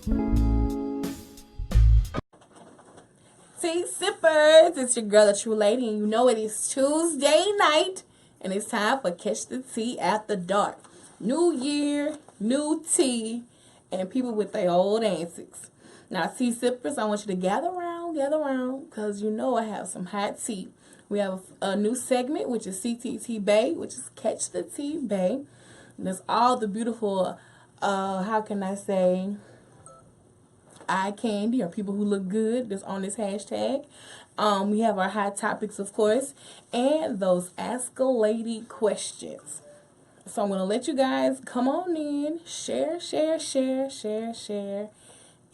Tea sippers, it's your girl, the true lady, and you know it is Tuesday night, and it's time for Catch the Tea After Dark. New year, new tea, and people with their old antics. Now, tea sippers, I want you to gather around, because you know I have some hot tea. We have a new segment, which is CTT Bay, which is Catch the Tea Bay. And there's all the beautiful, how can I say, eye candy or people who look good that's on this hashtag. We have our hot topics, of course, and those Ask a Lady questions. So I'm going to let you guys come on in, share,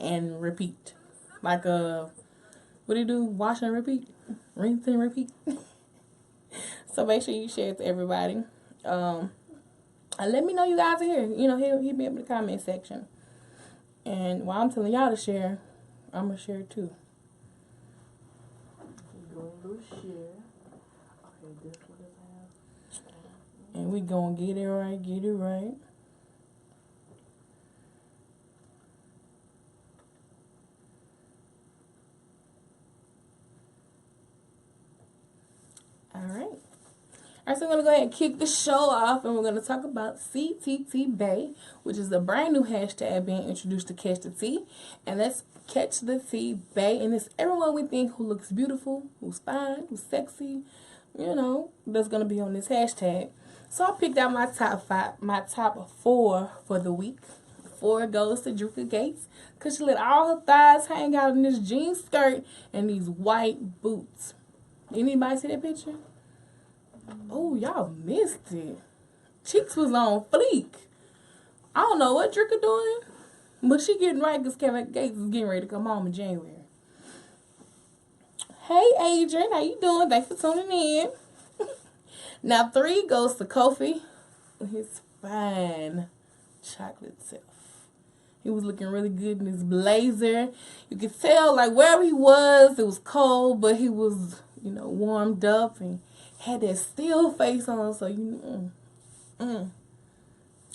and repeat. Like what do you do? Wash and repeat? Rinse and repeat? So make sure you share it to everybody. And let me know you guys are here. You know, hit me up in the comment section. And while I'm telling y'all to share, I'm going to share too. And we going to get it right. All right, so I'm going to go ahead and kick the show off, and we're going to talk about CTT Bay, which is a brand new hashtag being introduced to Catch the Tea. And that's Catch the Tea Bay, and it's everyone we think who looks beautiful, who's fine, who's sexy, you know, that's going to be on this hashtag. So I picked out my top 4 for the week. 4 goes to Drika Gates, because she let all her thighs hang out in this jean skirt and these white boots. Anybody see that picture? Oh, y'all missed it. Cheeks was on fleek. I don't know what Drika doing, but she getting right because Kevin Gates is getting ready to come home in January. Hey, Adrian, how you doing? Thanks for tuning in. Now, 3 goes to Kofi with his fine chocolate self. He was looking really good in his blazer. You could tell, like, wherever he was, it was cold, but he was, you know, warmed up and had that still face on, so you and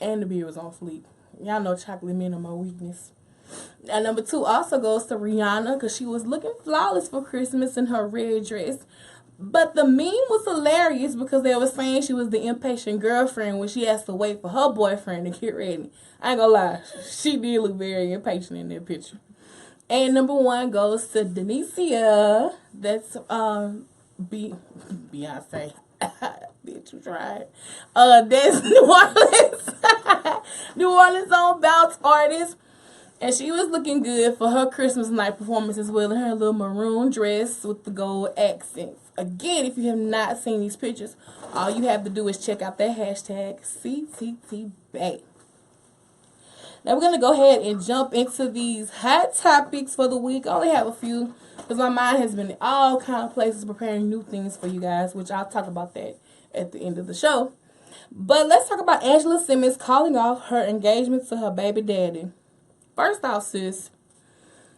the beard was on fleek. Y'all know chocolate men are my weakness. Now, number 2 also goes to Rihanna, because she was looking flawless for Christmas in her red dress. But the meme was hilarious because they were saying she was the impatient girlfriend when she has to wait for her boyfriend to get ready. I ain't gonna lie, she did look very impatient in that picture. And number 1 goes to Denicia. That's Beyonce. Bitch, you tried. That's New Orleans. New Orleans on bounce artist. And she was looking good for her Christmas night performance as well in her little maroon dress with the gold accents. Again, if you have not seen these pictures, all you have to do is check out that hashtag CTTBay. Now we're going to go ahead and jump into these hot topics for the week. I only have a few because my mind has been in all kind of places preparing new things for you guys, which I'll talk about that at the end of the show. But let's talk about Angela Simmons calling off her engagement to her baby daddy. First off, sis,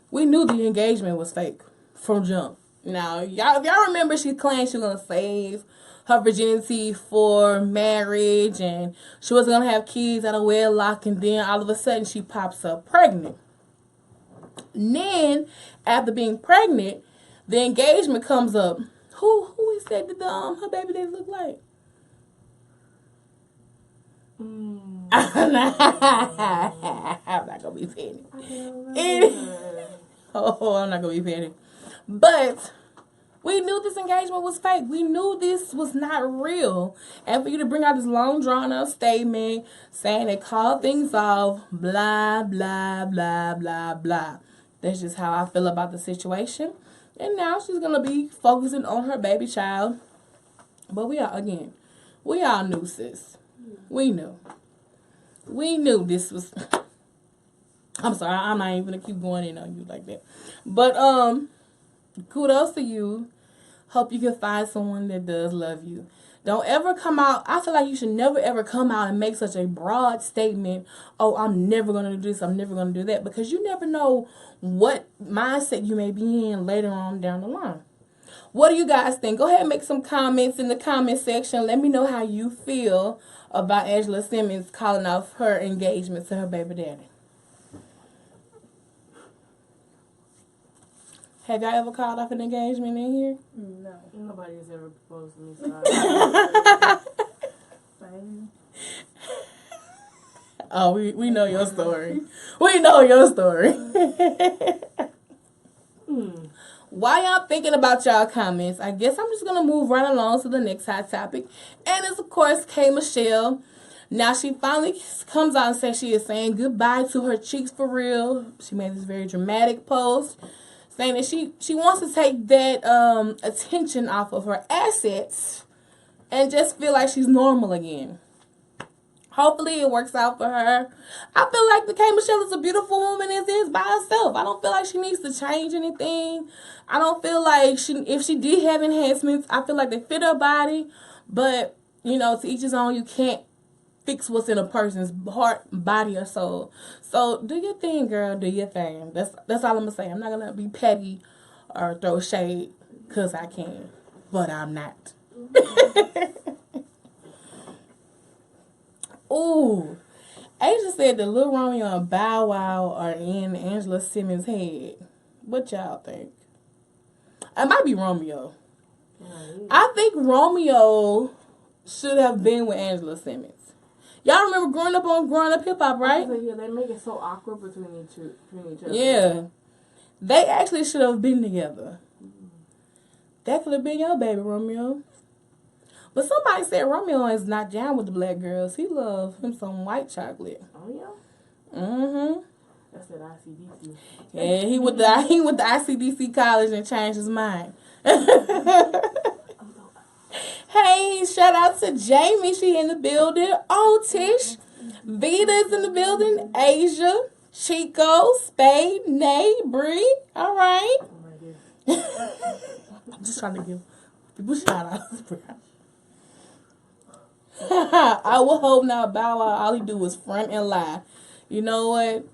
we knew the engagement was fake from jump. Now, if y'all remember, she claimed she was going to save her virginity for marriage and she was going to have kids out of wedlock, and then all of a sudden she pops up pregnant. And then, after being pregnant, the engagement comes up. Who he said that her baby daddy look like? I'm not gonna be petty. I'm not gonna be petty. But we knew this engagement was fake. We knew this was not real. And for you to bring out this long drawn out statement saying they called things off, blah, blah, blah, blah, blah. That's just how I feel about the situation. And now she's gonna be focusing on her baby child. But we all knew, sis. We knew. We knew this was... I'm sorry, I'm not even going to keep going in on you like that. But, kudos to you. Hope you can find someone that does love you. Don't ever come out... I feel like you should never, ever come out and make such a broad statement. Oh, I'm never going to do this. I'm never going to do that. Because you never know what mindset you may be in later on down the line. What do you guys think? Go ahead and make some comments in the comment section. Let me know how you feel about Angela Simmons calling off her engagement to her baby daddy. Have y'all ever called off an engagement in here? No. Nobody has ever proposed to me, so Same. Oh, we know your story. We know your story. While y'all thinking about y'all comments, I guess I'm just going to move right along to the next hot topic. And it's, of course, K. Michelle. Now, she finally comes out and says she is saying goodbye to her cheeks for real. She made this very dramatic post saying that she wants to take that attention off of her assets and just feel like she's normal again. Hopefully it works out for her. I feel like the K. Michelle is a beautiful woman as is by herself. I don't feel like she needs to change anything. I don't feel like if she did have enhancements, I feel like they fit her body. But, you know, to each his own, you can't fix what's in a person's heart, body, or soul. So do your thing, girl. Do your thing. That's all I'm going to say. I'm not going to be petty or throw shade because I can. But I'm not. Ooh, Asia said that Lil Romeo and Bow Wow are in Angela Simmons' head. What y'all think? It might be Romeo. I think Romeo should have been with Angela Simmons. Y'all remember growing up hip hop, right? yeah, they make it so awkward between each other. Yeah, they actually should have been together. That could have been your baby, Romeo. But somebody said Romeo is not down with the black girls. He loves him some white chocolate. Oh yeah. Mm-hmm. That's that ICDC. Yeah, he went to ICDC college and changed his mind. Hey, shout out to Jamie. She in the building. Oh, Tish. Vita is in the building. Asia. Chico. Spade. Nay. Bree. All right. Oh my goodness. I'm just trying to give people shout outs. I would hope not. Bow Wow, all he do is front and lie. You know what?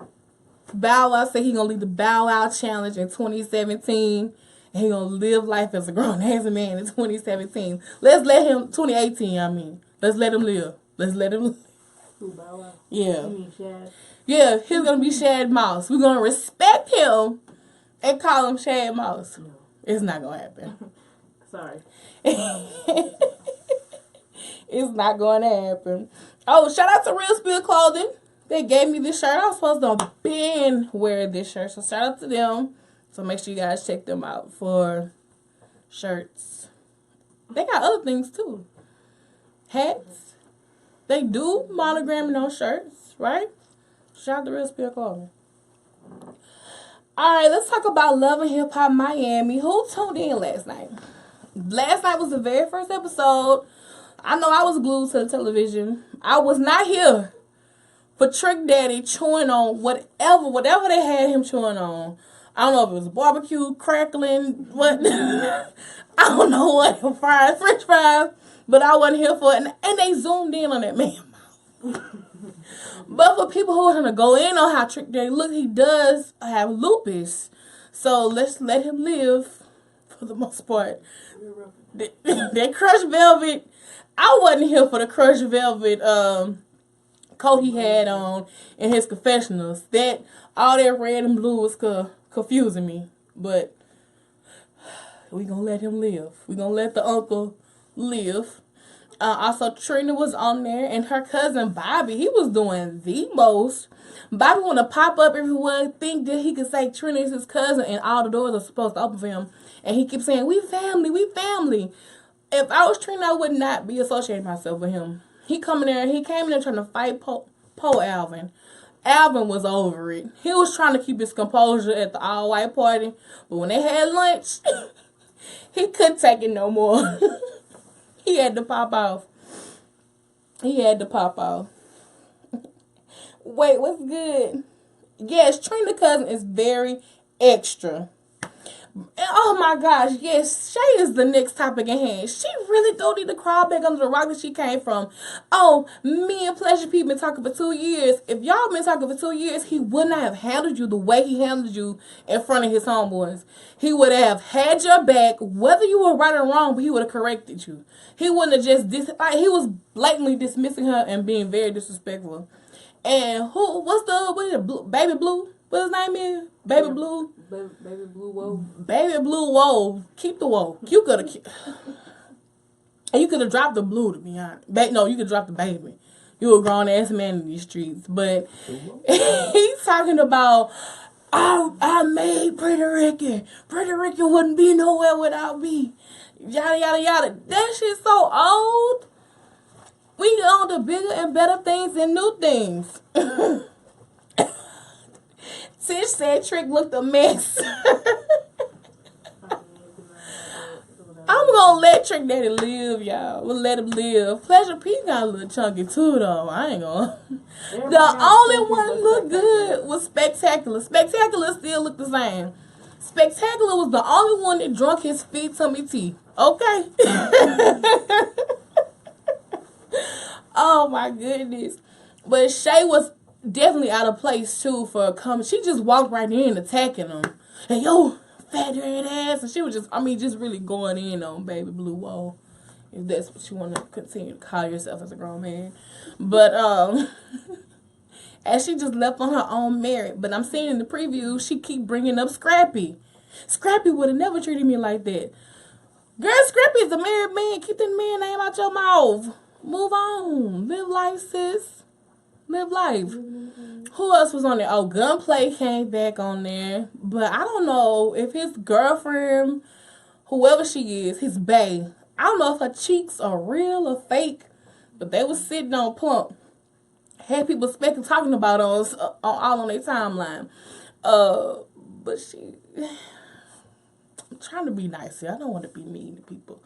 Bow Wow said he gonna lead the Bow Wow challenge in 2017, and he gonna live life as a grown ass man in 2017. Let's let him. 2018, I mean. Let's let him live. Let's let him live. Who, Bow Wow? Yeah. You mean Shad? Yeah, he's gonna be Shad Mouse. We're gonna respect him and call him Shad Mouse. No. It's not gonna happen. Sorry. It's not going to happen. Oh, shout out to Real Spill Clothing. They gave me this shirt. I was supposed to been wear this shirt. So shout out to them. So make sure you guys check them out for shirts. They got other things too. Hats. They do monogramming on shirts, right? Shout out to Real Spill Clothing. All right, let's talk about Love and Hip Hop Miami. Who tuned in last night? Last night was the very first episode. I know I was glued to the television. I was not here for Trick Daddy chewing on whatever they had him chewing on. I don't know if it was barbecue, crackling, what. I don't know what, fries, french fries, but I wasn't here for it. And they zoomed in on that man mouth. But for people who are going to go in on how Trick Daddy look, he does have lupus. So let's let him live for the most part. That crushed velvet. I wasn't here for the crushed velvet coat he had on in his confessionals. That all that red and blue was confusing me. But we gonna let him live. We gonna let the uncle live. Also, Trina was on there, and her cousin Bobby, he was doing the most. Bobby want to pop up everywhere, think that he could say Trina is his cousin, and all the doors are supposed to open for him. And he keeps saying, we family, we family. If I was Trina, I would not be associating myself with him. He came in there trying to fight Poe Alvin. Alvin was over it. He was trying to keep his composure at the all-white party, but when they had lunch, he couldn't take it no more. He had to pop off. Wait, what's good? Yes, Trina cousin is very extra. Oh my gosh, yes, Shay is the next topic at hand. She really don't need to crawl back under the rock that she came from. Oh, me and Pleasure P been talking for 2 years. If y'all been talking for 2 years, he would not have handled you the way he handled you in front of his homeboys. He would have had your back, whether you were right or wrong, but he would have corrected you. He wouldn't have just, he was blatantly dismissing her and being very disrespectful. And what is it, Baby Blue? What his name is? Baby Blue. Baby Blue Woe. Baby Blue Woe. Keep the woe. You could have. And you could have dropped the blue, to be honest. No, you could drop the baby. You a grown ass man in these streets, but he's talking about. I made Pretty Ricky. Pretty Ricky wouldn't be nowhere without me. Yada, yada, yada. That shit's so old. We on to bigger and better things and new things. Tish said Trick looked a mess. I'm gonna let Trick Daddy live, y'all. We'll let him live. Pleasure P got a little chunky too, though. I ain't gonna. The only one look good was Spectacular. Spectacular still look the same. Spectacular was the only one that drunk his feet tummy tea. Okay. Oh my goodness. But Shay was definitely out of place too for coming. She just walked right in attacking him. And yo, fat red ass. And she was just really going in on Baby Blue Woe. If that's what you want to continue to call yourself as a grown man. But, and she just left on her own merit. But I'm seeing in the preview, she keep bringing up Scrappy. Scrappy would have never treated me like that. Girl, Scrappy's a married man. Keep that man name out your mouth. Move on. Live life, sis. Live life. Who else was on there? Oh, Gunplay came back on there. But I don't know if his girlfriend, whoever she is, his bae, I don't know if her cheeks are real or fake, but they was sitting on Plump. Had people talking about us all on their timeline. But I'm trying to be nice here. I don't want to be mean to people.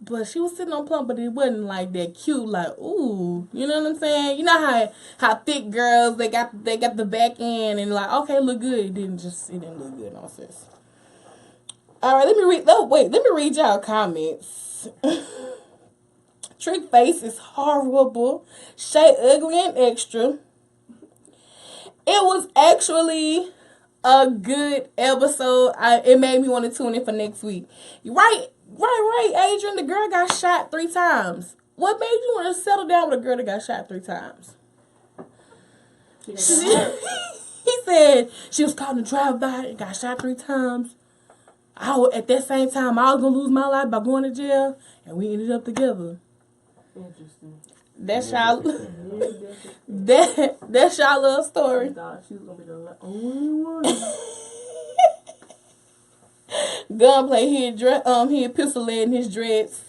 But she was sitting on Plump, but it wasn't like that cute, like, ooh, you know what I'm saying? You know how thick girls, they got the back end and like, okay, look good. It didn't look good, no sis. All right, let me read y'all comments. Trick face is horrible. Shay ugly and extra. It was actually a good episode. It made me want to tune in for next week. Right, Adrian. The girl got shot 3 times. What made you want to settle down with a girl that got shot 3 times? He said she was caught in a drive-by and got shot 3 times. At that same time, I was going to lose my life by going to jail, and we ended up together. Interesting. That's y'all. That's y'all little story. I thought she was gonna be the only one. Gunplay, he had pistol lead in his dreads.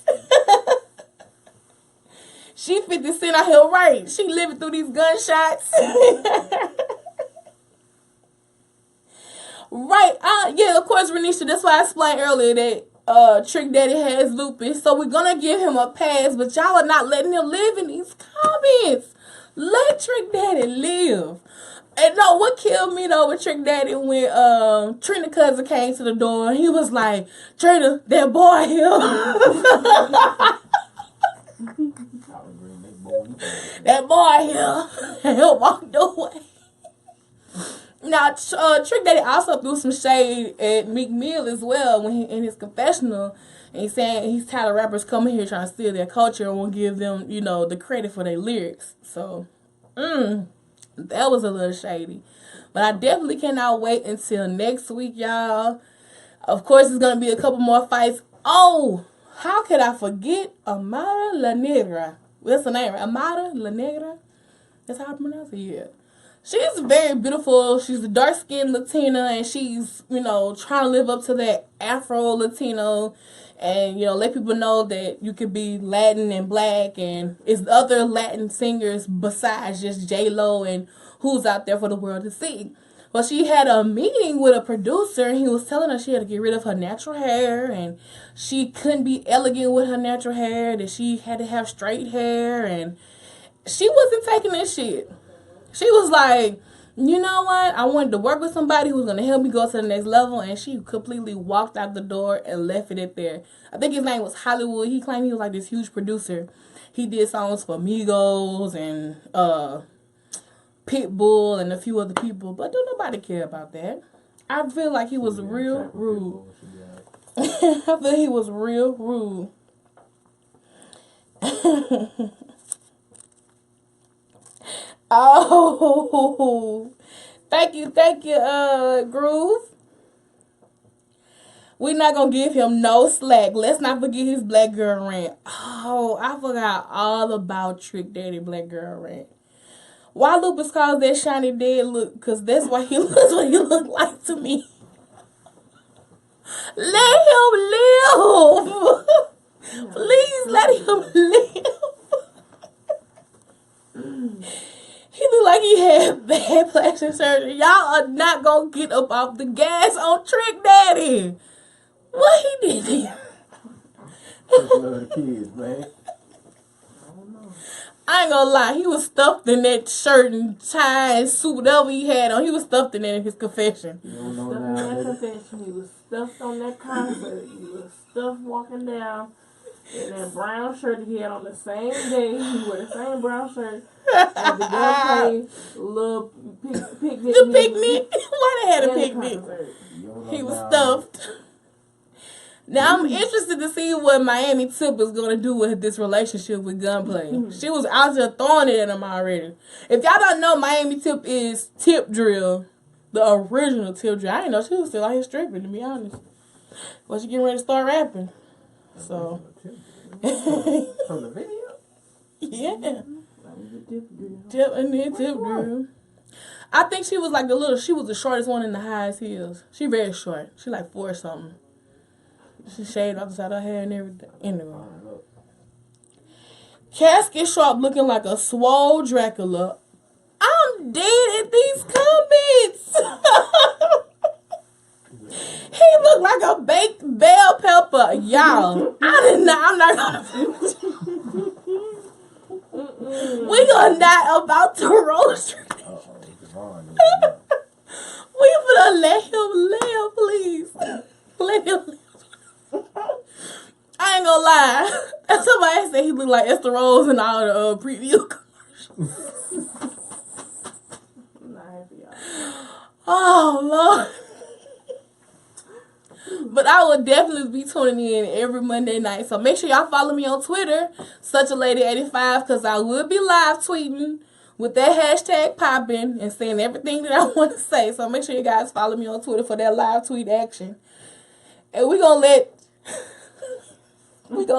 She 50 Cent out here, right? She living through these gunshots. Right. Yeah, of course, Renisha, that's why I explained earlier that Trick Daddy has lupus. So we're going to give him a pass, but y'all are not letting him live in these comments. Let Trick Daddy live. And no, what killed me, though, with Trick Daddy when Trina cousin came to the door, he was like, Trina, that boy here. That boy here. And he'll walk away. Now, Trick Daddy also threw some shade at Meek Mill as well when he in his confessional. And he's saying he's tired of rappers coming here trying to steal their culture and won't give them, the credit for their lyrics. So, that was a little shady. But I definitely cannot wait until next week, y'all. Of course, there's going to be a couple more fights. Oh, how could I forget Amara La Negra? What's her name? Amara La Negra? That's how I pronounce it, yeah. She's very beautiful. She's a dark-skinned Latina, and she's, trying to live up to that Afro-Latino and, let people know that you could be Latin and black, and it's other Latin singers besides just J-Lo and who's out there for the world to see. Well, she had a meeting with a producer, and he was telling her she had to get rid of her natural hair, and she couldn't be elegant with her natural hair, that she had to have straight hair, and she wasn't taking this shit. She was like, you know what? I wanted to work with somebody who was going to help me go to the next level. And she completely walked out the door and left it at there. I think his name was Hollywood. He claimed he was like this huge producer. He did songs for Migos and Pitbull and a few other people. But don't nobody care about that. I feel like he was real rude. I feel he was real rude. Oh, Thank you, Groove. We're not gonna give him no slack. Let's not forget his black girl rant. Oh, I forgot all about Trick Daddy black girl rant. Why Lupus calls that shiny dead look? Because that's why he looks what he look like to me. Let him live. Please let him live. He look like he had bad plastic surgery. Y'all are not gonna get up off the gas on Trick Daddy. What he did there? The kids, man. I ain't gonna lie, he was stuffed in that shirt and tie and suit, whatever he had on. He was stuffed in that in his confession. You don't know Stuffed now, on that nigga. confession. He was stuffed on that concert. He was stuffed walking down in that brown shirt he had on the same day. He wore the same brown shirt. And the girl played little picnic. The picnic. Why they had a and the picnic? concert. You don't know He was now, stuffed. Now I'm interested to see what Miami Tip is gonna do with this relationship with Gunplay. She was out there throwing it at him already. If y'all don't know, Miami Tip is Tip Drill, the original Tip Drill. I didn't know she was still out here stripping, to be honest. But she getting ready to start rapping. So From the video? yeah, Tip and then Tip Drill. I think she was like she was the shortest one in the highest heels. She very short. She like 4 or something. She shaved off the side of her hair and everything. Anyway. Casket Sharp looking like a swole Dracula. I'm dead at these comments. He looked like a baked bell pepper. Y'all, I'm not gonna. We are not about to roast. We gonna let him live, please. Let him live. I ain't gonna lie. Somebody said he looked like Esther Rose in all the preview commercials. I'm not happy, y'all. Oh, Lord. But I will definitely be tuning in every Monday night. So make sure y'all follow me on Twitter, SuchALady85, because I will be live tweeting with that hashtag popping and saying everything that I want to say. So make sure you guys follow me on Twitter for that live tweet action. And we're going to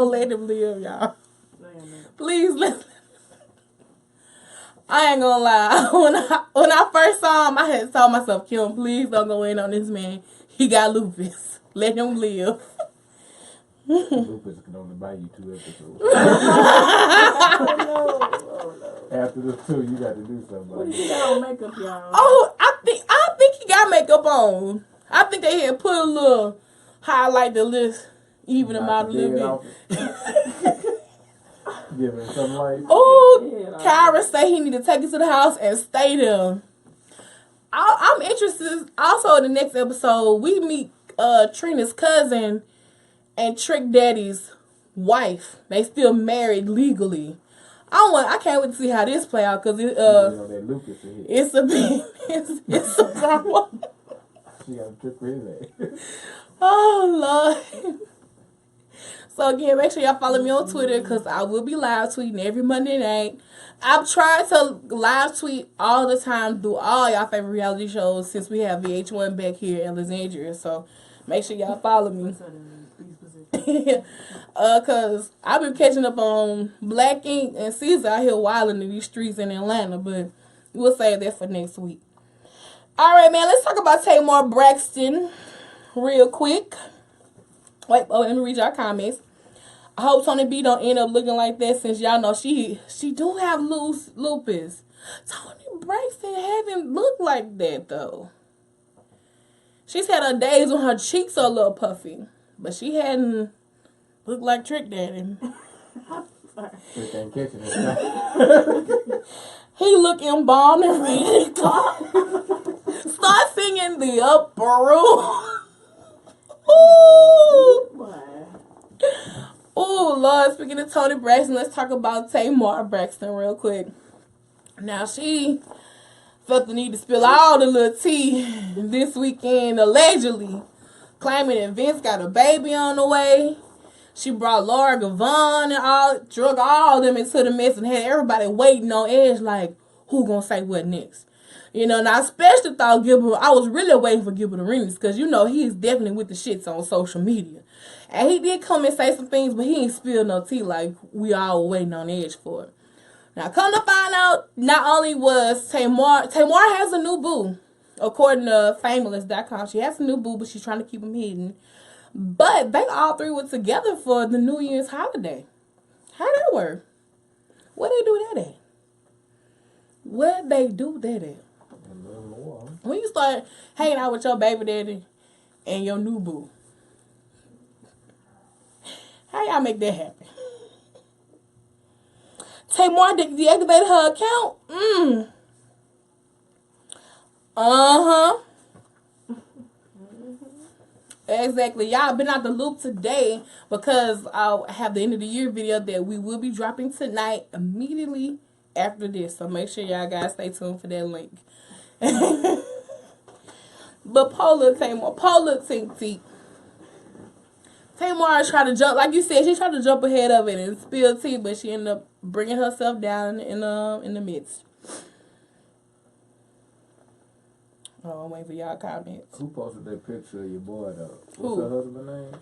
let him live, y'all. Please let him. I ain't gonna lie. When I first saw him, I had told myself, Kim, please don't go in on this man. He got lupus. Let him live. Lupus can only buy you 2 episodes. Oh, no. After this 2, you got to do something. What Like do you got on makeup, y'all? Oh, I think he got makeup on. I think they had put a little highlight the list, even him out a little bit. Give him some light. Oh, Yeah, Kyra say he need to take it to the house and stay there. I'm interested. Also, in the next episode, we meet Trina's cousin and Trick Daddy's wife. They still married legally. I can't wait to see how this play out because that Lucas in here. it's a big it's a drama. She got a trick for his ass. Oh Lord. So again, make sure y'all follow me on Twitter because I will be live tweeting every Monday night. I'm trying to live tweet all the time through all y'all favorite reality shows since we have VH1 back here in Alexandria. So make sure y'all follow me. Cause I've been catching up on Black Ink and Caesar out here wilding in these streets in Atlanta, but we'll save that for next week. All right, man, let's talk about Tamar Braxton real quick. Wait, let me read y'all comments. I hope Tony B don't end up looking like that since y'all know she do have lupus. Tony Braxton haven't looked like that though. She's had her days when her cheeks are a little puffy, but she hadn't looked like Trick Daddy. Trick ain't catching it. He look embalmed and ready to go. Start singing the upper room. Ooh. Oh, Lord, speaking of Tony Braxton, let's talk about Tamar Braxton real quick. Now, she felt the need to spill all the little tea this weekend, allegedly, claiming that Vince got a baby on the way. She brought Laura Gavon and drug all them into the mess and had everybody waiting on edge like, who gonna say what next? You know, and I especially thought Gilbert, I was really waiting for Gilbert Arenas because, you know, he is definitely with the shits on social media. And he did come and say some things, but he ain't spilled no tea like we all were waiting on edge for it. Now, come to find out, not only was Tamar has a new boo. According to Fameless.com, she has a new boo, but she's trying to keep him hidden. But they all three were together for the New Year's holiday. How that work? Where they do that at? Where they do that at? When you start hanging out with your baby daddy and your new boo, how y'all make that happen? Tamar deactivated her account. Exactly. Y'all been out the loop today because I have the end of the year video that we will be dropping tonight immediately after this. So make sure y'all guys stay tuned for that link. But Tamar tried to jump, like you said, she tried to jump ahead of it and spill tea, but she ended up bringing herself down in the midst. Oh, I'm waiting for y'all comments. Who posted that picture of your boy though? What's her husband's name?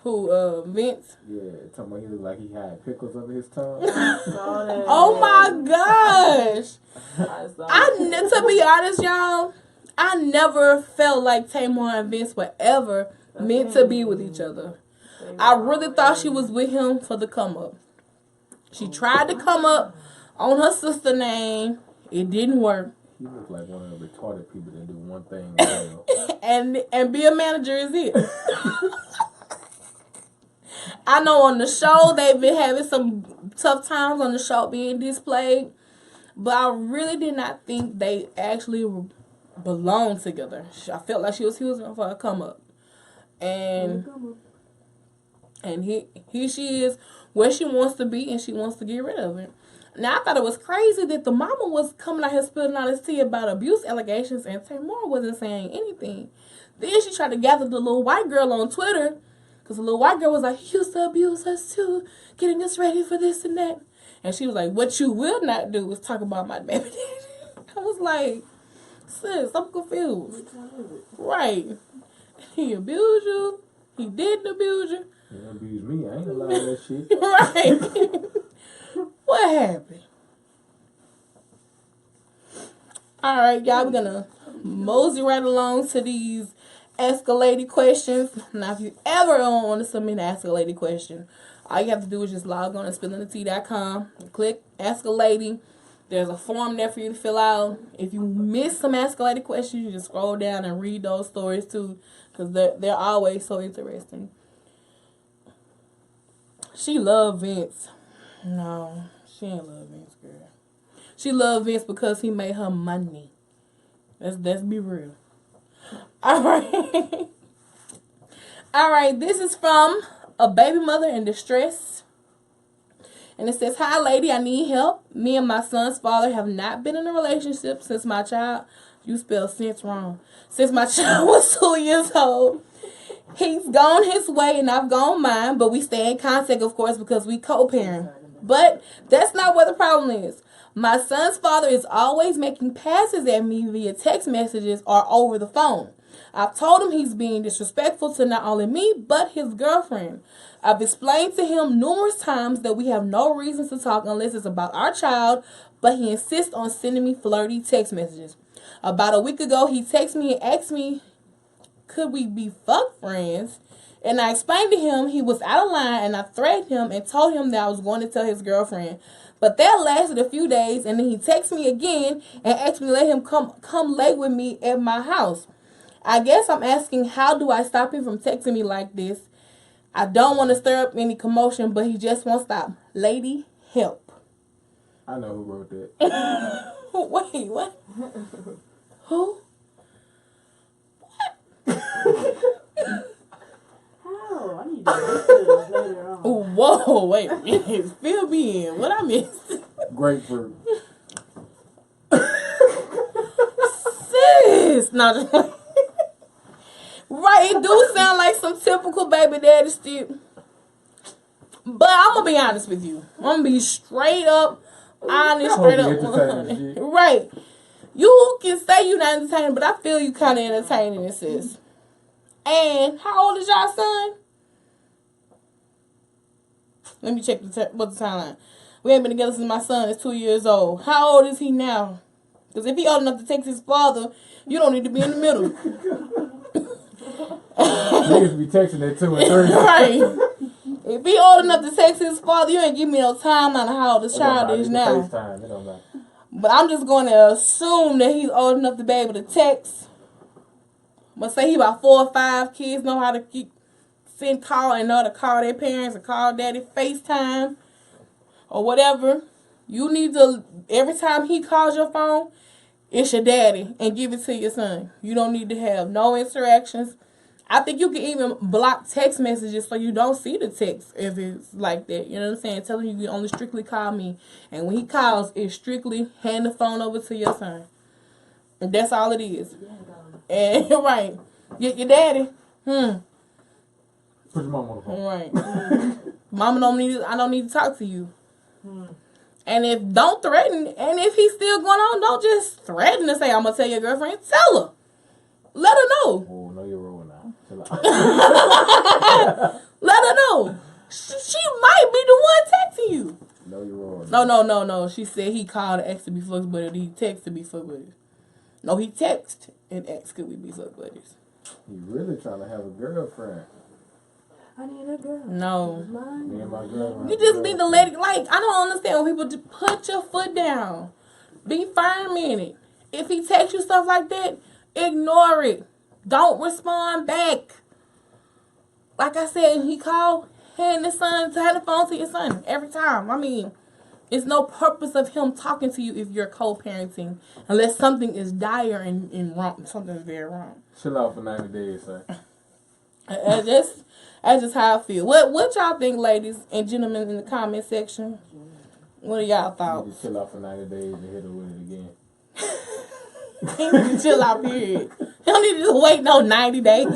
Who, Vince? Yeah, talking about he looked like he had pickles under his tongue. Oh my gosh! To be honest, y'all, I never felt like Tamar and Vince were ever meant to be with each other. I really thought she was with him for the come up. She tried to come up on her sister name. It didn't work. He looked like one of the retarded people that do one thing well. and be a manager is it. I know on the show they've been having some tough times on the show being displayed, but I really did not think they actually belonged together. I felt like he was for a come up, and here she is where she wants to be, and she wants to get rid of it. Now, I thought it was crazy that the mama was coming out here spilling all this tea about abuse allegations, and Tamar wasn't saying anything. Then she tried to gather the little white girl on Twitter, because the little white girl was like, he used to abuse us too, getting us ready for this and that. And she was like, what you will not do is talk about my baby daddy. I was like, sis, I'm confused. Right. He abused you. He didn't abuse you. He abused me. I ain't allowed that shit. Right. What happened? All right, y'all, we're going to mosey right along to these Ask a Lady questions. Now, if you ever want to submit an Ask a Lady question, all you have to do is just log on to spillingthetea.com and click Ask a Lady. There's a form there for you to fill out. If you miss some Ask a Lady questions, you just scroll down and read those stories too, because they're always so interesting. She loved Vince. No, she ain't love Vince, girl. She loved Vince because he made her money. Let's be real. All right. All right, this is from a baby mother in distress. And it says, hi, lady, I need help. Me and my son's father have not been in a relationship since my child, you spelled since wrong, since my child was 2 years old. He's gone his way and I've gone mine, but we stay in contact, of course, because we co-parent. But that's not what the problem is. My son's father is always making passes at me via text messages or over the phone. I've told him he's being disrespectful to not only me, but his girlfriend. I've explained to him numerous times that we have no reason to talk unless it's about our child, but he insists on sending me flirty text messages. About a week ago, he texted me and asked me, could we be fuck friends? And I explained to him he was out of line, and I threatened him and told him that I was going to tell his girlfriend. But that lasted a few days, and then he texted me again and asked me to let him come lay with me at my house. I guess I'm asking, how do I stop him from texting me like this? I don't want to stir up any commotion, but he just won't stop. Lady, help. I know who wrote that. Wait, what? Who? How? I need to listen to this later on. Whoa, wait a minute. Fill me in. What I missed? Grapefruit. Sis! No, just right, it do sound like some typical baby daddy shit. But I'm going to be honest with you. I'm going to be straight up, honest, straight up 100. Right. You can say you're not entertaining, but I feel you kind of entertaining, sis. And how old is y'all son? Let me check what's the timeline. We ain't been together since my son is 2 years old. How old is he now? Because if he old enough to text his father, you don't need to be in the middle. Niggas be texting at 2 and 3. Right. If he old enough to text his father, you ain't give me no timeline of how old this child is now. FaceTime, it don't matter. But I'm just going to assume that he's old enough to be able to text. But say he about 4 or 5 kids know how to send call and know how to call their parents or call daddy FaceTime or whatever. You need to, every time he calls your phone, it's your daddy and give it to your son. You don't need to have no interactions. I think you can even block text messages so you don't see the text if it's like that. You know what I'm saying? Tell him you can only strictly call me. And when he calls, it's strictly hand the phone over to your son. And that's all it is. And right. Your daddy. Put your mom on the phone. Right. Mama I don't need to talk to you. And don't threaten, and if he's still going on, don't just threaten to say, I'm going to tell your girlfriend. Tell her. Let her know. Oh, no, you're wrong now. Chill out. Let her know. She might be the one texting you. No, you're wrong. No. She said he called and asked to be fuck buddies. He texted to be fuck buddies. No, he texted and asked could we be fuck buddies. He really trying to have a girlfriend. I need a girl. No. Me and my girl. You just need to let it, like, I don't understand when people just put your foot down. Be firm in it. If he texts you stuff like that, ignore it. Don't respond back. Like I said, he called, hand the phone to your son every time. I mean, it's no purpose of him talking to you if you're co-parenting, unless something is dire and wrong. Something's very wrong. Chill out for 90 days, sir. That's just how I feel. What y'all think, ladies and gentlemen, in the comment section? What are y'all You thoughts? just chill out for 90 days and hit her with it again. He need to chill out, period. He don't need to just wait no 90 days.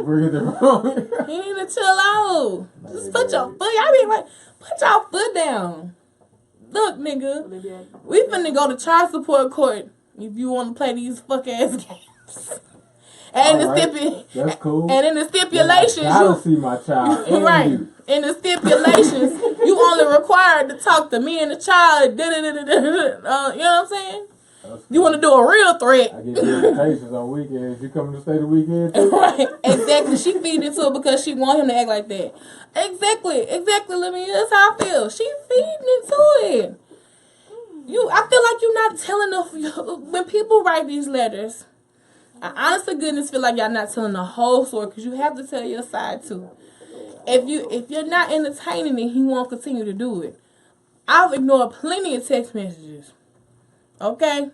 Breathe it. He need to chill out. Just put your foot. I mean, like, put your foot down. Look, nigga, we finna go to child support court if you want to play these fuck ass games. And that's cool. And in the stipulations, I gotta see my child. Right. You. In the stipulations, you only required to talk to me and the child. You know what I'm saying? You want to do a real threat. I get invitations on weekends. You coming to stay the weekend too? Right. Exactly. She feeding into it because she want him to act like that. Exactly. Let me. That's how I feel. She feeding into it. I feel like you're not telling when people write these letters. I honest to goodness feel like y'all not telling the whole story because you have to tell your side too. If you're not entertaining it, he won't continue to do it. I've ignored plenty of text messages. Okay?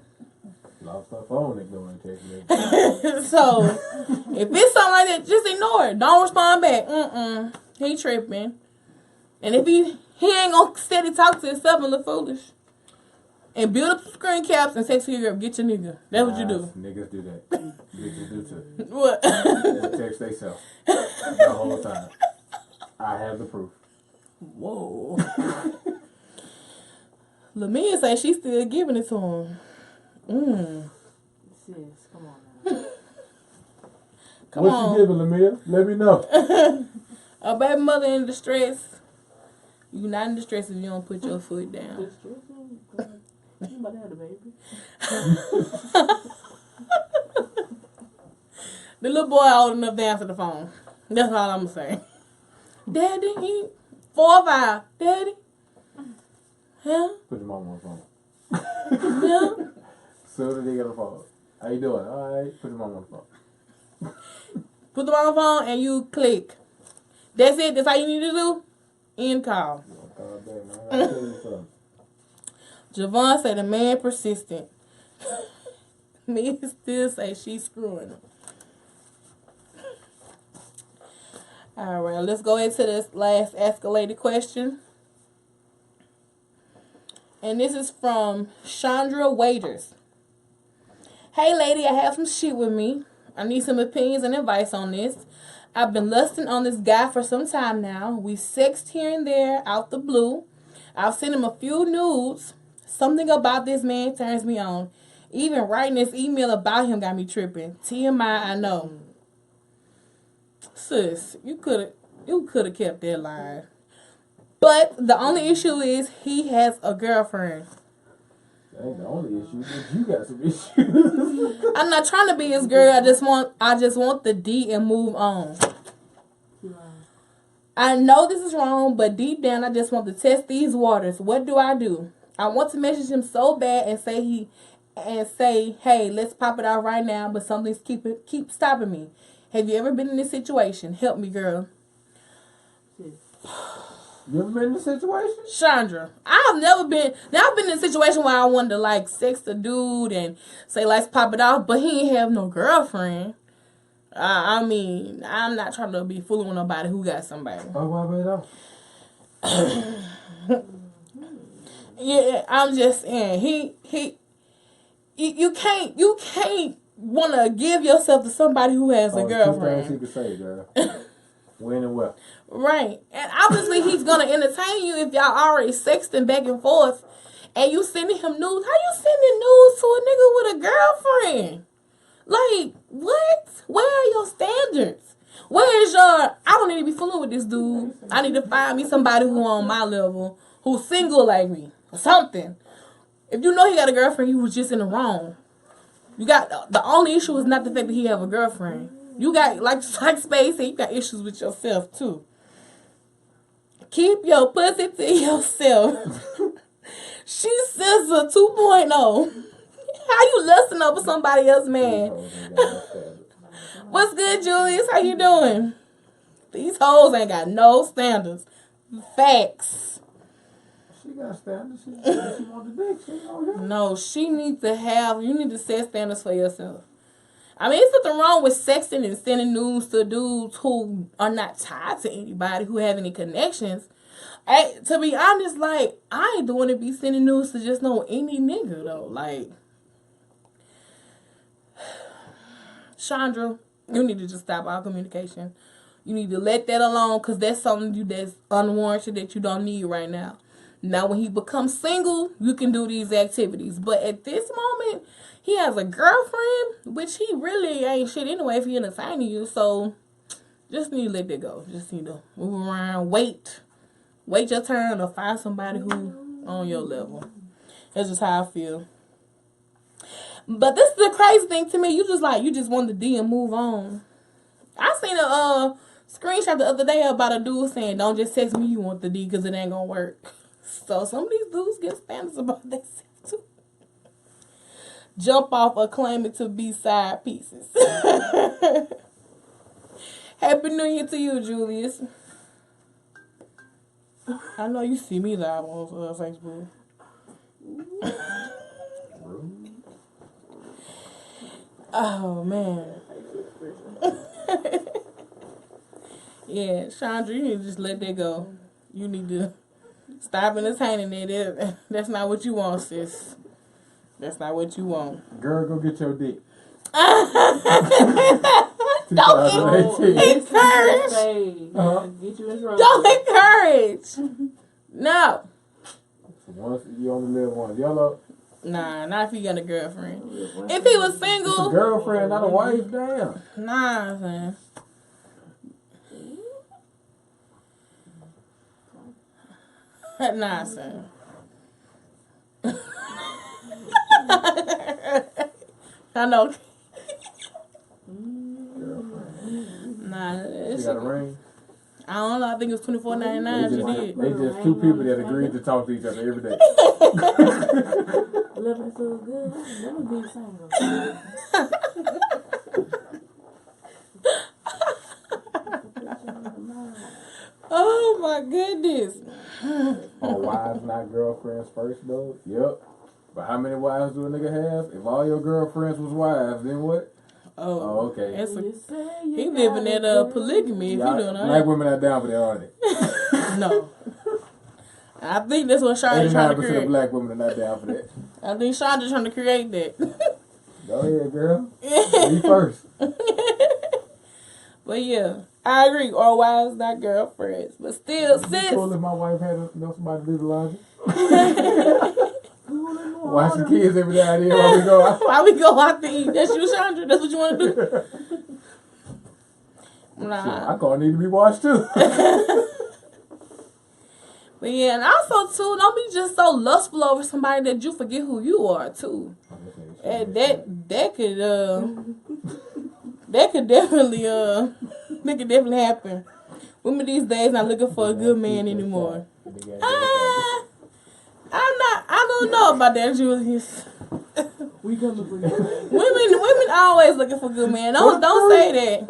Lost her phone ignoring text messages. So, if it's something like that, just ignore it. Don't respond back. He tripping. And if he ain't gonna steady talk to himself and look foolish. And build up screen caps and text your girl, get your nigga. That's what you do. Niggas do that. Bitches do too. What? They text themselves the whole time. I have the proof. Whoa. LaMia say she's still giving it to him. Sis, come on now. Come what on. you giving, Lamia? Let me know. A baby mother in distress. You not in distress if you don't put your foot down. You about to have the baby. The little boy old enough to answer the phone. That's all I'm saying. Daddy, he 4 or 5. Daddy. Huh? Put your mom on the phone. Yeah. Soon as they get a phone. How you doing? All right. Put your mom on the phone. Put them on the phone and you click. That's it. That's all you need to do. End call. Javon said the man persistent. Me still say she's screwing him. All right, let's go into this last escalated question. And this is from Chandra Waiters. Hey, lady, I have some shit with me. I need some opinions and advice on this. I've been lusting on this guy for some time now. We sexted here and there out the blue. I've sent him a few nudes. Something about this man turns me on. Even writing this email about him got me tripping. TMI, I know. Sis, you could have kept that line. But the only issue is he has a girlfriend. That ain't the only issue. You got some issues. I'm not trying to be his girl. I just want the D and move on. I know this is wrong, but deep down I just want to test these waters. What do? I want to message him so bad and say, hey, let's pop it out right now, but something's keep stopping me. Have you ever been in this situation? Help me, girl. You ever been in this situation? Chandra, I've been in a situation where I wanted to like sex a dude and say let's pop it off, but he ain't have no girlfriend. I mean, I'm not trying to be fooling with nobody who got somebody. Oh, why Yeah, I'm just saying you can't want to give yourself to somebody who has a girlfriend. Two things he could say, girl. When and what? Right. And obviously he's going to entertain you if y'all already sexting back and forth and you sending him news. How you sending news to a nigga with a girlfriend? Like, what? Where are your standards? Where is your, I don't need to be fooling with this dude. I need to find me somebody who on my level, who's single like me, or something. If you know he got a girlfriend, you was just in the wrong. The only issue is not the fact that he have a girlfriend. You got, like Space said, you got issues with yourself, too. Keep your pussy to yourself. She says a 2.0. How you lusting over somebody else, man? What's good, Julius? How you doing? These hoes ain't got no standards. Facts. She got standards. She want the dick. She don't No, you need to set standards for yourself. I mean, it's nothing wrong with sexting and sending news to dudes who are not tied to anybody, who have any connections. To be honest, like, I ain't doing to be sending news to just know any nigga, though. Like, Chandra, you need to just stop all communication. You need to let that alone, because that's something that's unwarranted that you don't need right now. Now, when he becomes single, you can do these activities. But at this moment, he has a girlfriend, which he really ain't shit anyway if he entertaining you. So, just need to let that go. Just need to move around, wait your turn to find somebody who on your level. That's just how I feel. But this is the crazy thing to me. You just want the D and move on. I seen a screenshot the other day about a dude saying, "Don't just text me you want the D because it ain't gonna work." So some of these dudes get standards about themselves too. Jump off or claim it to be side pieces. Happy New Year to you, Julius. I know you see me live on Facebook. Oh, man. Yeah, Chandra, you need to just let that go. You need to stop entertaining it. That's not what you want, sis. That's not what you want. Girl, go get your dick. Don't encourage. Don't encourage. No. Once you only live once. Yellow. Nah, not if you got a girlfriend. If he was single. A girlfriend, not a wife, damn. Nah, man. Nah, son. I know. Nah, she got a ring? I don't know. I think it was $24.99. She did. They just two people that agreed to talk to each other every day. Living so good. Let me be single. Oh my goodness. Are wives not girlfriends first though? Yep. But how many wives do a nigga have? If all your girlfriends was wives, then what? Oh, okay. He living in polygamy if you doing that. Black women are down for that, aren't they? No. I think that's what Shonda's trying to create. 89% of black women are not down for that. I think Shonda's trying to create that. Go ahead, girl. Me first. But yeah, I agree. Or wives, not girlfriends. But still, sis. Cool if my wife had somebody to do the laundry. Watching kids every day and then while we go out. While we go out to eat. That's you, Chandra. That's what you want to do? Nah. Shit, I gonna need to be washed too. But yeah, and also too, don't be just so lustful over somebody that you forget who you are too. And that could definitely happen. Women these days not looking for a good man anymore. I don't know about that, Julius. We coming for you. Women always looking for good men. Don't say that.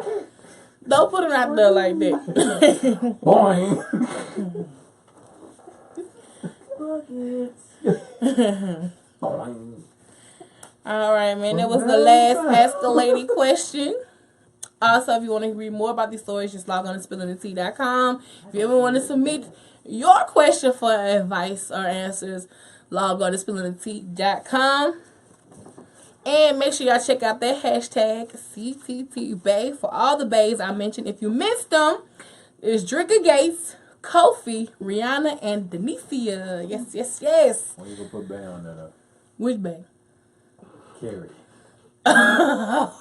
Don't put it out there like that. Boing. Boing. All right, man. That was the last Ask a Lady question. Also, if you want to read more about these stories, just log on to spillingthetea.com. If you ever want to submit your question for advice or answers, log on to spillingthetea.com. And make sure y'all check out that hashtag CTTBay for all the bays I mentioned. If you missed them, it's Drigga Gates, Kofi, Rihanna, and Denicia. Yes. When you gonna put Bay on that? Which bay? Carrie. Carrie.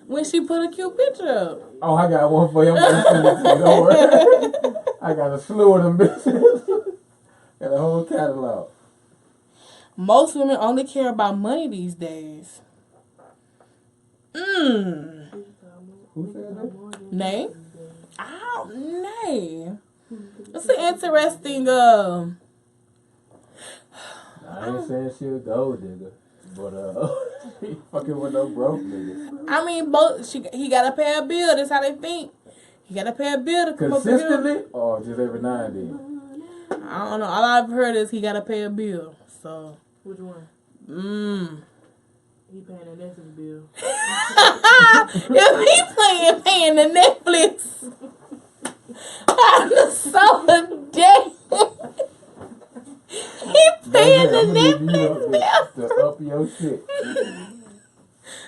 When she put a cute picture up. Oh, I got one for you. Don't worry. I got a slew of them bitches. Got a whole catalog. Most women only care about money these days. Who said that? Nay? Nay. It's an interesting, I ain't saying she a gold digger, but she fucking with no broke niggas. I mean, he got to pay a bill. That's how they think. He got to pay a bill to come Consistently, up with him. or just every now and then? I don't know. All I've heard is he got to pay a bill. So. Which one? He paying the Netflix bill. If he paying the Netflix, I'm so dead. He paying the Netflix bill. To up your shit.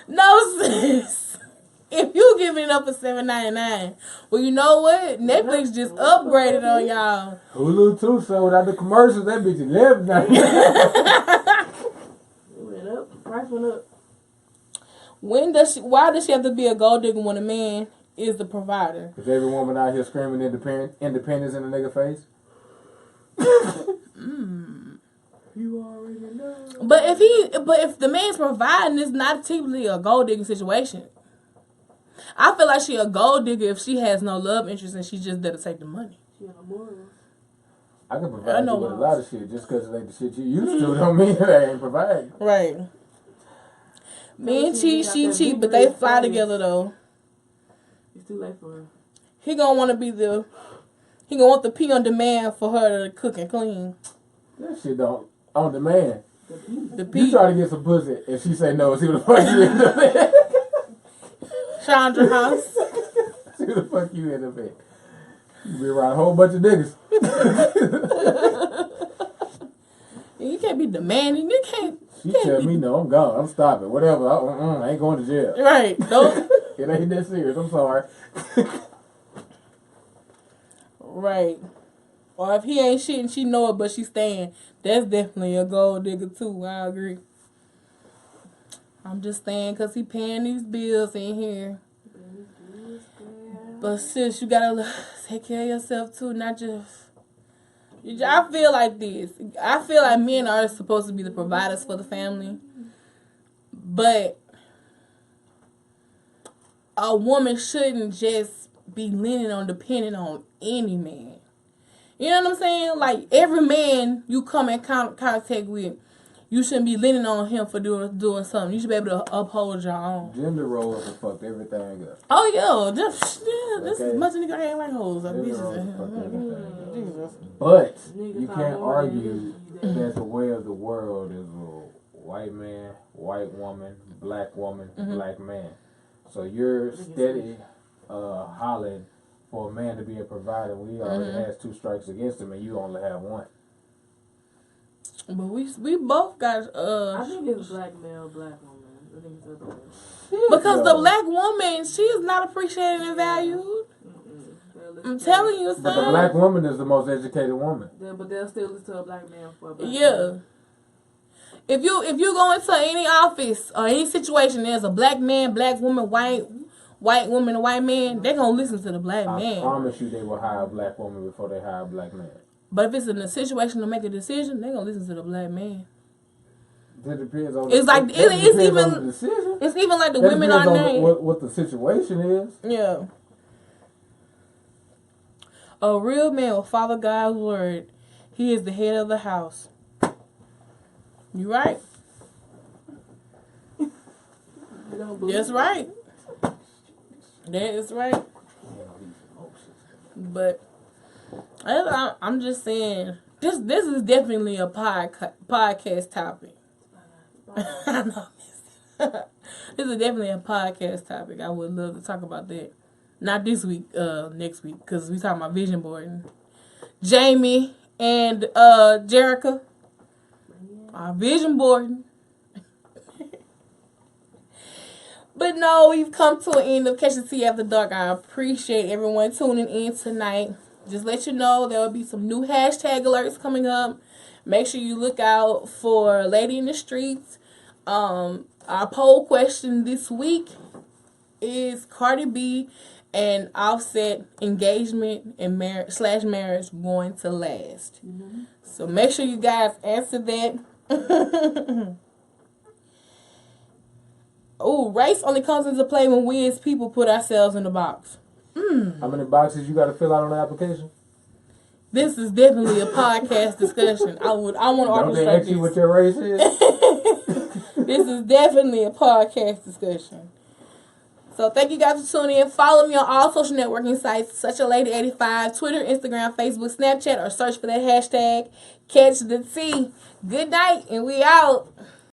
No, sis. If you giving it up for $7.99, well, you know what? Netflix just upgraded on y'all. Hulu too, so without the commercials, that bitch $11.99. It went up. The price went up. Why does she have to be a gold digger when a man is the provider? Because every woman out here screaming independence in the nigga face. You already know. But if the man's providing, it's not typically a gold digging situation. I feel like she a gold digger if she has no love interest and she just there to take the money. She on the morals. I can provide you with a lot of shit. Just because it ain't the shit you used to don't mean they ain't providing. Right. Men cheat, she cheat, but they fly together though. It's too late for her. He gonna want the pee on demand for her to cook and clean. That shit don't on demand. The pee. You try to get some pussy and she say no, see what the fuck you in the bed. Chandra House. See what the fuck you in the bed. You be around a whole bunch of niggas. You can't be demanding. You can't. She tell me no, I'm gone. I'm stopping. Whatever. I ain't going to jail. Right. Don't. It ain't that serious. I'm sorry. Right. Or if he ain't shit and she know it but she staying, that's definitely a gold digger too. I agree. I'm just saying because he paying these bills in here. But sis, you gotta take care of yourself too, not just... I feel like this. I feel like men are supposed to be the providers for the family. But a woman shouldn't just be depending on any man. You know what I'm saying? Like, every man you come in contact with, you shouldn't be leaning on him for doing something. You should be able to uphold your own. Gender roles have fucked everything up. Oh, yeah. This is much nigga ain't like hoes. Like bitches. But you can't argue that the way of the world is a white man, white woman, black woman, black man. So you're steady hollering for a man to be a provider when he already has 2 strikes against him and you only have 1. But we both got I think it's black male, black woman. I think it's other way. because the black woman, she is not appreciated and valued. I'm telling you, son. But the black woman is the most educated woman. But they'll still listen to a black man for a black Yeah. woman. If you go into any office or any situation, there's a black man, black woman, white woman, and white man, they're gonna listen to the black man. I promise you, they will hire a black woman before they hire a black man. But if it's in a situation to make a decision, they're gonna listen to the black man. It depends on. It's like it's even the decision. It's even like the women are named. What the situation is. Yeah. A real man will follow God's word. He is the head of the house. You right? That's right. That is right. But I'm just saying, this is definitely a podcast topic. I know. This is definitely a podcast topic. I would love to talk about that. Not this week, next week, because we talking about vision boarding. Jamie and Jerica are vision boarding. But no, we've come to an end of Catching Tea After Dark. I appreciate everyone tuning in tonight. Just let you know there will be some new hashtag alerts coming up. Make sure you look out for Lady in the Streets. Our poll question this week is Cardi B and Offset engagement and marriage going to last. Mm-hmm. So make sure you guys answer that. Oh, race only comes into play when we as people put ourselves in the box. How many boxes you got to fill out on the application? This is definitely a podcast discussion. I want to orchestrate this. Don't they ask you what your race is? This is definitely a podcast discussion. So thank you guys for tuning in. Follow me on all social networking sites, such a Lady 85, Twitter, Instagram, Facebook, Snapchat, or search for that hashtag Catch the Tea. Good night, and we out.